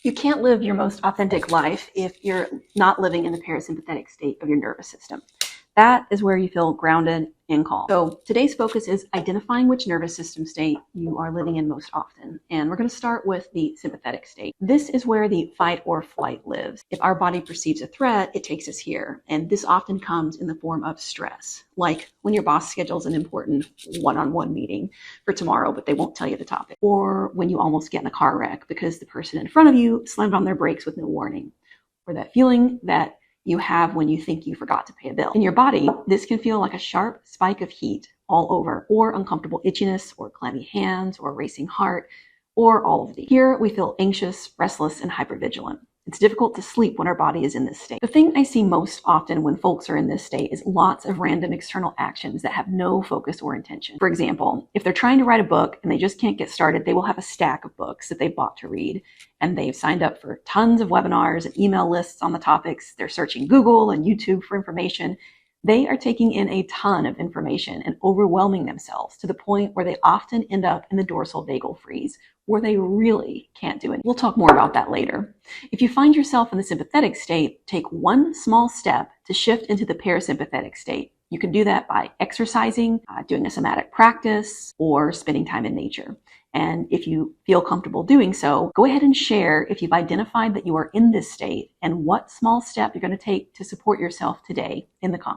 You can't live your most authentic life if you're not living in the parasympathetic state of your nervous system. That is where you feel grounded and calm. So today's focus is identifying which nervous system state you are living in most often. And we're going to start with the sympathetic state. This is where the fight or flight lives. If our body perceives a threat, it takes us here. And this often comes in the form of stress, like when your boss schedules an important one-on-one meeting for tomorrow, but they won't tell you the topic. Or when you almost get in a car wreck because the person in front of you slammed on their brakes with no warning. Or that feeling that you have when you think you forgot to pay a bill. In your body, this can feel like a sharp spike of heat all over, or uncomfortable itchiness, or clammy hands, or racing heart, or all of these. Here we feel anxious, restless, and hypervigilant. It's difficult to sleep when our body is in this state. The thing I see most often when folks are in this state is lots of random external actions that have no focus or intention. For example, if they're trying to write a book and they just can't get started, they will have a stack of books that they've bought to read. And they've signed up for tons of webinars and email lists on the topics. They're searching Google and YouTube for information. They are taking in a ton of information and overwhelming themselves to the point where they often end up in the dorsal vagal freeze, where they really can't do it. We'll talk more about that later. If you find yourself in the sympathetic state, take one small step to shift into the parasympathetic state. You can do that by exercising, doing a somatic practice, or spending time in nature. And if you feel comfortable doing so, go ahead and share if you've identified that you are in this state and what small step you're going to take to support yourself today in the comments.